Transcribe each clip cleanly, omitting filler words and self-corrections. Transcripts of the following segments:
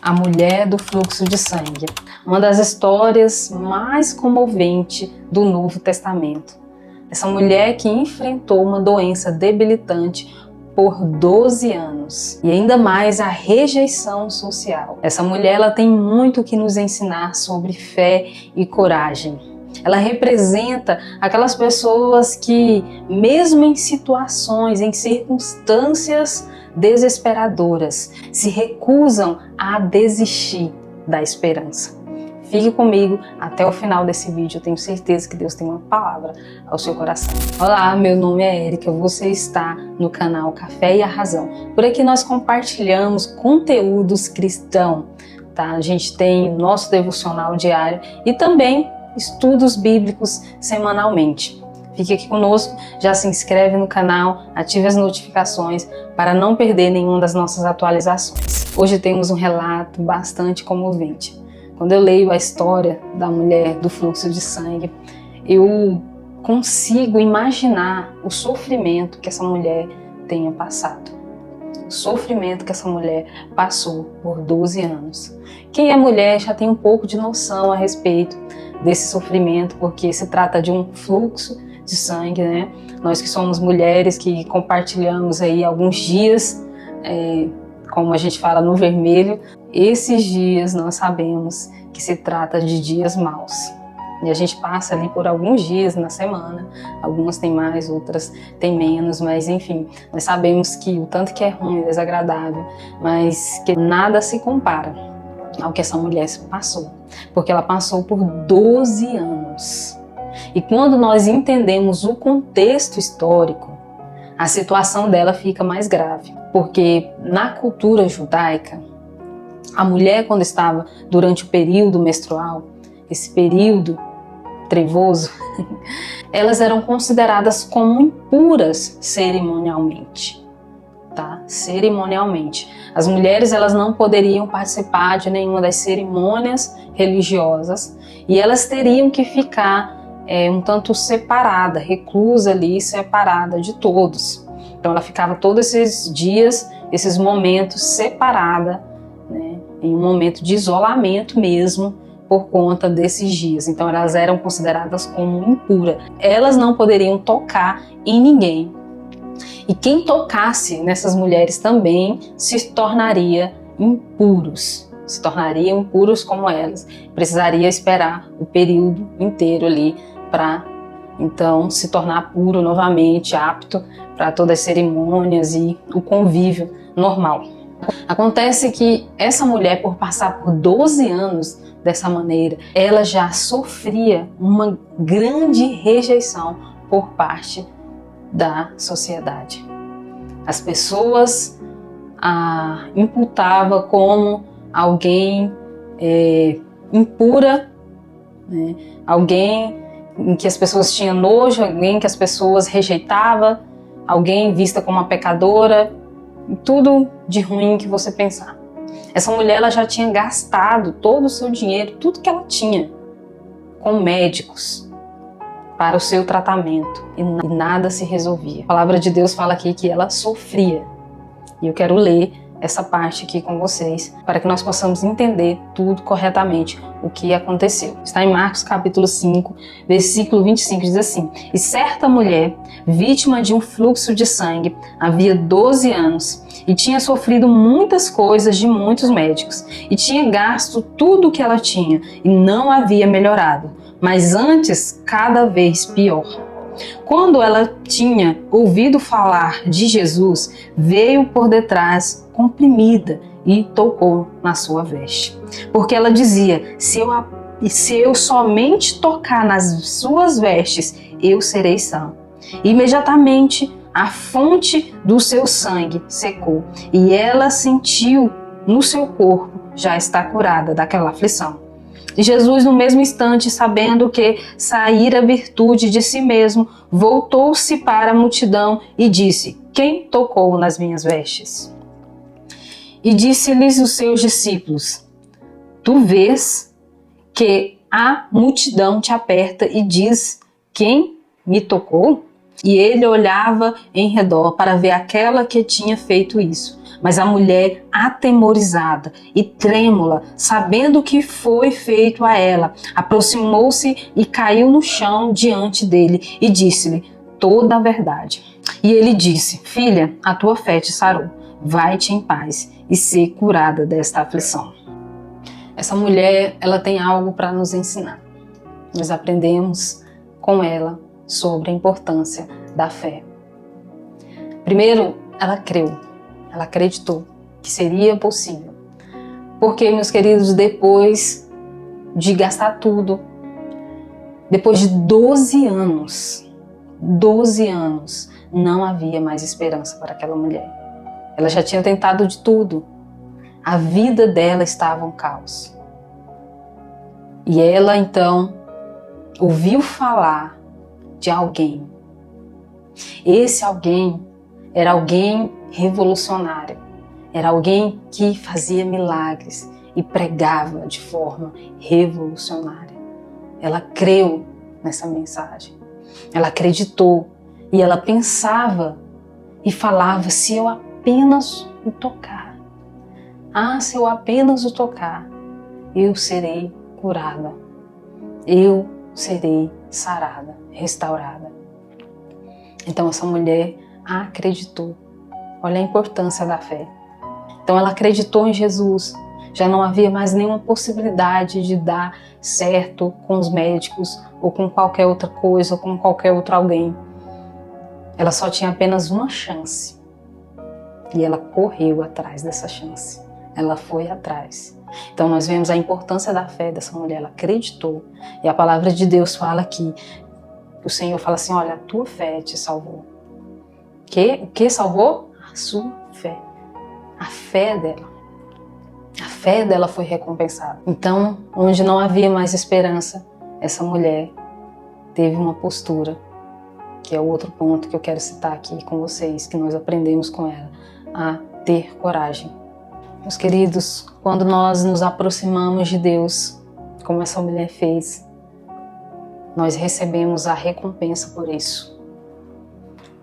A mulher do fluxo de sangue, uma das histórias mais comoventes do Novo Testamento. Essa mulher que enfrentou uma doença debilitante por 12 anos e ainda mais a rejeição social. Essa mulher ela tem muito que nos ensinar sobre fé e coragem. Ela representa aquelas pessoas que, mesmo em situações, em circunstâncias desesperadoras, se recusam a desistir da esperança. Fique comigo até o final desse vídeo, eu tenho certeza que Deus tem uma palavra ao seu coração. Olá, meu nome é Érica, você está no canal Café e a Razão. Por aqui nós compartilhamos conteúdos cristãos, tá? A gente tem nosso devocional diário e também estudos bíblicos semanalmente. Fique aqui conosco, já se inscreve no canal, ative as notificações para não perder nenhuma das nossas atualizações. Hoje temos um relato bastante comovente. Quando eu leio a história da mulher do fluxo de sangue, eu consigo imaginar o sofrimento que essa mulher tenha passado. O sofrimento que essa mulher passou por 12 anos. Quem é mulher já tem um pouco de noção a respeito desse sofrimento, porque se trata de um fluxo de sangue, né? Nós que somos mulheres, que compartilhamos aí alguns dias, como a gente fala, no vermelho, esses dias nós sabemos que se trata de dias maus. E a gente passa ali por alguns dias na semana, algumas tem mais, outras tem menos, mas enfim, nós sabemos que o tanto que é ruim, desagradável, mas que nada se compara ao que essa mulher passou, porque ela passou por 12 anos. E quando nós entendemos o contexto histórico, a situação dela fica mais grave, porque na cultura judaica, a mulher, quando estava durante o período menstrual, esse período trevoso, elas eram consideradas como impuras cerimonialmente, tá? Cerimonialmente. As mulheres, elas não poderiam participar de nenhuma das cerimônias religiosas e elas teriam que ficar um tanto separada, reclusa ali, separada de todos. Então ela ficava todos esses dias, esses momentos separada, né, em um momento de isolamento mesmo, por conta desses dias. Então elas eram consideradas como impuras. Elas não poderiam tocar em ninguém. E quem tocasse nessas mulheres também se tornaria impuros. Se tornariam impuros como elas. Precisaria esperar o período inteiro ali para então se tornar puro novamente, apto para todas as cerimônias e o convívio normal. Acontece que essa mulher, por passar por 12 anos dessa maneira, ela já sofria uma grande rejeição por parte da sociedade. As pessoas a imputavam como alguém impura, né? Alguém em que as pessoas tinham nojo, alguém que as pessoas rejeitavam, alguém vista como uma pecadora, tudo de ruim que você pensar. Essa mulher ela já tinha gastado todo o seu dinheiro, tudo que ela tinha, com médicos para o seu tratamento e nada se resolvia. A palavra de Deus fala aqui que ela sofria. E eu quero ler essa parte aqui com vocês para que nós possamos entender tudo corretamente o que aconteceu. Está em Marcos capítulo 5, versículo 25, diz assim: E certa mulher, vítima de um fluxo de sangue, havia 12 anos e tinha sofrido muitas coisas de muitos médicos e tinha gasto tudo o que ela tinha e não havia melhorado, mas antes cada vez pior. Quando ela tinha ouvido falar de Jesus, veio por detrás comprimida e tocou na sua veste. Porque ela dizia: se eu somente tocar nas suas vestes, eu serei sã. Imediatamente a fonte do seu sangue secou e ela sentiu no seu corpo já está curada daquela aflição. E Jesus, no mesmo instante, sabendo que saíra virtude de si mesmo, voltou-se para a multidão e disse: Quem tocou nas minhas vestes? E disse-lhes os seus discípulos: Tu vês que a multidão te aperta e diz: Quem me tocou? E ele olhava em redor para ver aquela que tinha feito isso. Mas a mulher, atemorizada e trêmula, sabendo o que foi feito a ela, aproximou-se e caiu no chão diante dele e disse-lhe toda a verdade. E ele disse: filha, a tua fé te sarou. Vai-te em paz e ser curada desta aflição. Essa mulher, ela tem algo para nos ensinar. Nós aprendemos com ela sobre a importância da fé. Primeiro, ela creu, ela acreditou que seria possível. Porque, meus queridos, depois de gastar tudo, depois de 12 anos, não havia mais esperança para aquela mulher. Ela já tinha tentado de tudo. A vida dela estava um caos. E ela, então, ouviu falar de alguém. Esse alguém era alguém revolucionário. Era alguém que fazia milagres e pregava de forma revolucionária. Ela creu nessa mensagem. Ela acreditou e ela pensava e falava: se eu apenas o tocar, se eu apenas o tocar, eu serei curada, eu serei sarada, restaurada. Então essa mulher acreditou. Olha a importância da fé. Então ela acreditou em Jesus. Já não havia mais nenhuma possibilidade de dar certo com os médicos ou com qualquer outra coisa ou com qualquer outro alguém. Ela só tinha apenas uma chance. E ela correu atrás dessa chance. Ela foi atrás. Então nós vemos a importância da fé dessa mulher. Ela acreditou. E a palavra de Deus fala que o Senhor fala assim: olha, a tua fé te salvou. O que salvou? A sua fé. A fé dela. A fé dela foi recompensada. Então, onde não havia mais esperança, essa mulher teve uma postura, que é o outro ponto que eu quero citar aqui com vocês, que nós aprendemos com ela, a ter coragem. Meus queridos, quando nós nos aproximamos de Deus, como essa mulher fez, nós recebemos a recompensa por isso.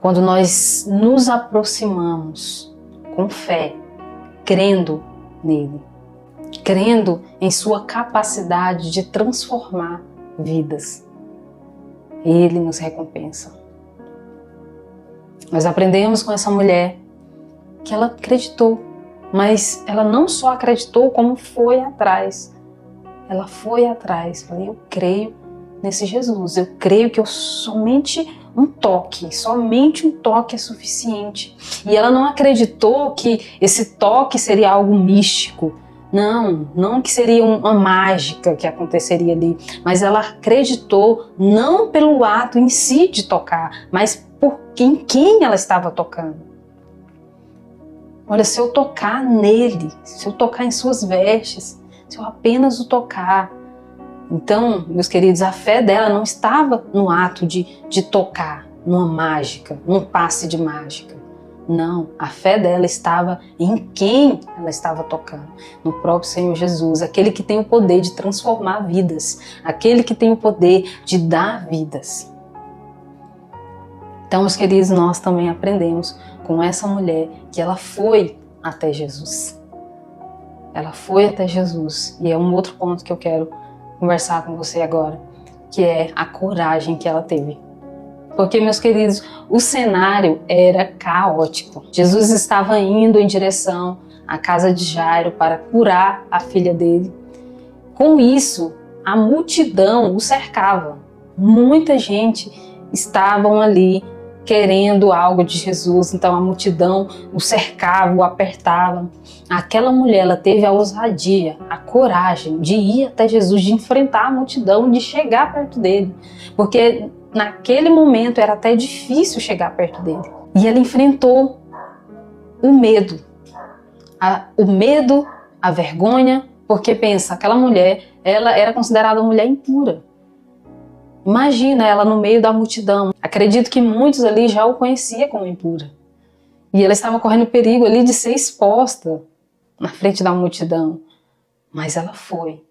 Quando nós nos aproximamos com fé, crendo nele, crendo em sua capacidade de transformar vidas, ele nos recompensa. Nós aprendemos com essa mulher que ela acreditou, mas ela não só acreditou, como foi atrás. Ela foi atrás. Falei: eu creio nesse Jesus, eu creio que somente um toque é suficiente. E ela não acreditou que esse toque seria algo místico. Não que seria uma mágica que aconteceria ali, mas ela acreditou não pelo ato em si de tocar, mas por quem ela estava tocando. Olha, se eu tocar nele, se eu tocar em suas vestes, se eu apenas o tocar. Então, meus queridos, a fé dela não estava no ato de tocar, numa mágica, num passe de mágica. Não, a fé dela estava em quem ela estava tocando, no próprio Senhor Jesus, aquele que tem o poder de transformar vidas, aquele que tem o poder de dar vidas. Então, meus queridos, nós também aprendemos com essa mulher que ela foi até Jesus. Ela foi até Jesus, e é um outro ponto que eu quero conversar com você agora, que é a coragem que ela teve. Porque, meus queridos, o cenário era caótico. Jesus estava indo em direção à casa de Jairo para curar a filha dele. Com isso, a multidão o cercava. Muita gente estavam ali querendo algo de Jesus, então a multidão o cercava, o apertava. Aquela mulher, ela teve a ousadia, a coragem de ir até Jesus, de enfrentar a multidão, de chegar perto dele, porque naquele momento era até difícil chegar perto dele. E ela enfrentou o medo, a vergonha, porque pensa, aquela mulher, ela era considerada uma mulher impura. Imagina ela no meio da multidão. Acredito que muitos ali já o conheciam como impura. E ela estava correndo perigo ali de ser exposta na frente da multidão. Mas ela foi.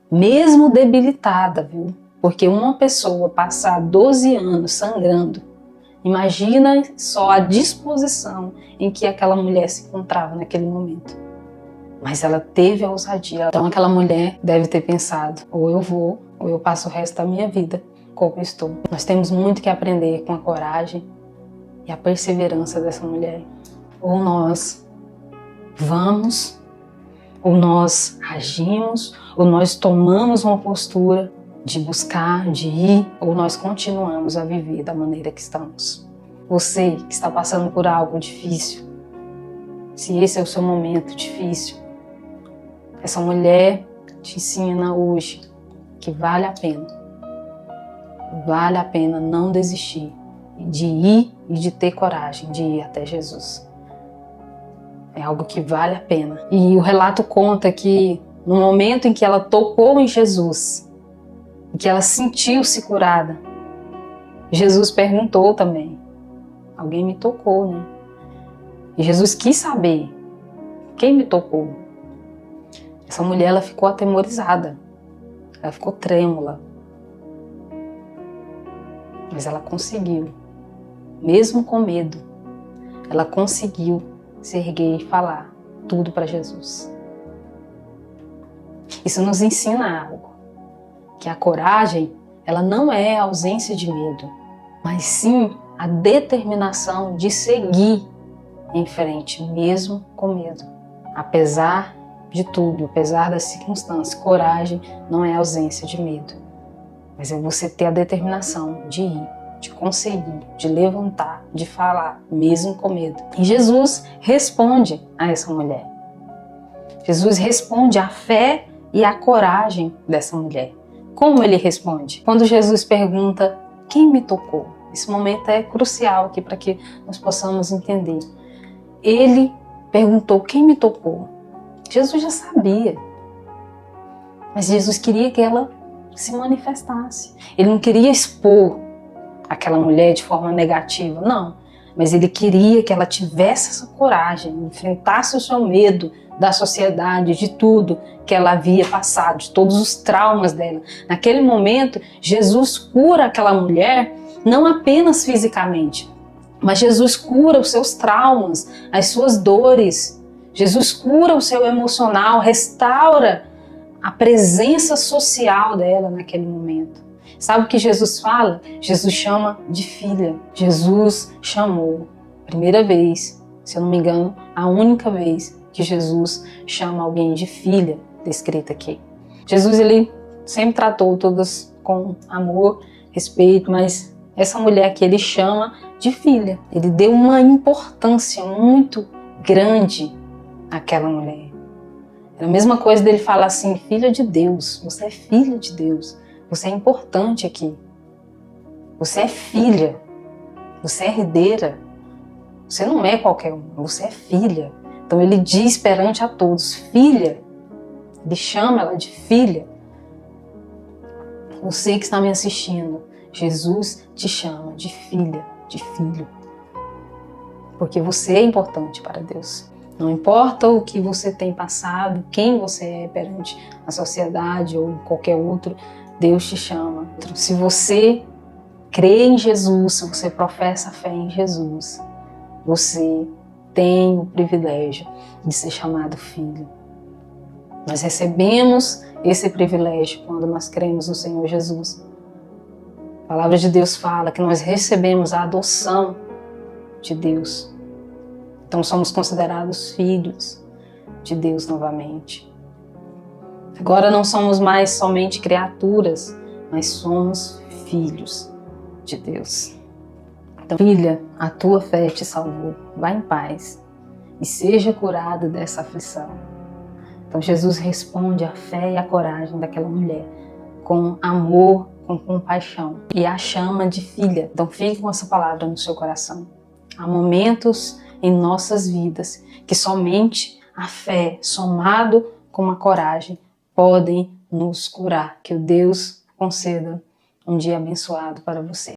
Mesmo debilitada, viu? Porque uma pessoa passar 12 anos sangrando Imagina só a disposição em que aquela mulher se encontrava naquele momento. Mas ela teve a ousadia. Então aquela mulher deve ter pensado, ou eu vou, ou eu passo o resto da minha vida como estou. Nós temos muito que aprender com a coragem e a perseverança dessa mulher. Ou nós vamos, ou nós agimos, ou nós tomamos uma postura de buscar, de ir, ou nós continuamos a viver da maneira que estamos. Você que está passando por algo difícil, se esse é o seu momento difícil, essa mulher te ensina hoje que vale a pena não desistir, de ir e de ter coragem de ir até Jesus. É algo que vale a pena. E o relato conta que no momento em que ela tocou em Jesus, em que ela sentiu-se curada, Jesus perguntou também, alguém me tocou, né? E Jesus quis saber, quem me tocou? Essa mulher, ela ficou atemorizada, ela ficou trêmula. Mas ela conseguiu, mesmo com medo, ela conseguiu se erguer e falar tudo para Jesus. Isso nos ensina algo, que a coragem, ela não é a ausência de medo, mas sim a determinação de seguir em frente, mesmo com medo. Apesar de tudo, apesar das circunstâncias, coragem não é ausência de medo, mas é você ter a determinação de ir, de conseguir, de levantar, de falar, mesmo com medo. E Jesus responde a essa mulher. Jesus responde à fé e à coragem dessa mulher. Como ele responde? Quando Jesus pergunta, quem me tocou? Esse momento é crucial aqui para que nós possamos entender. Ele perguntou, quem me tocou? Jesus já sabia, mas Jesus queria que ela se manifestasse. Ele não queria expor aquela mulher de forma negativa, não. Mas ele queria que ela tivesse essa coragem, enfrentasse o seu medo da sociedade, de tudo que ela havia passado, de todos os traumas dela. Naquele momento, Jesus cura aquela mulher não apenas fisicamente, mas Jesus cura os seus traumas, as suas dores. Jesus cura o seu emocional, restaura a presença social dela naquele momento. Sabe o que Jesus fala? Jesus chama de filha. Jesus chamou, primeira vez, se eu não me engano, a única vez que Jesus chama alguém de filha, descrita aqui. Jesus, ele sempre tratou todas com amor, respeito, mas essa mulher que ele chama de filha, ele deu uma importância muito grande àquela mulher. É a mesma coisa dele falar assim, filha de Deus, você é filha de Deus. Você é importante aqui. Você é filha. Você é herdeira. Você não é qualquer um. Você é filha. Então ele diz perante a todos, filha. Ele chama ela de filha. Você que está me assistindo, Jesus te chama de filha, de filho. Porque você é importante para Deus. Não importa o que você tem passado, quem você é perante a sociedade ou qualquer outro, Deus te chama. Se você crê em Jesus, se você professa a fé em Jesus, você tem o privilégio de ser chamado filho. Nós recebemos esse privilégio quando nós cremos no Senhor Jesus. A palavra de Deus fala que nós recebemos a adoção de Deus. Então somos considerados filhos de Deus novamente. Agora não somos mais somente criaturas, mas somos filhos de Deus. Então, filha, a tua fé te salvou. Vá em paz e seja curada dessa aflição. Então Jesus responde à fé e à coragem daquela mulher com amor, com compaixão e a chama de filha. Então fique com essa palavra no seu coração. Há momentos em nossas vidas que somente a fé, somado com a coragem, podem nos curar. Que o Deus conceda um dia abençoado para você.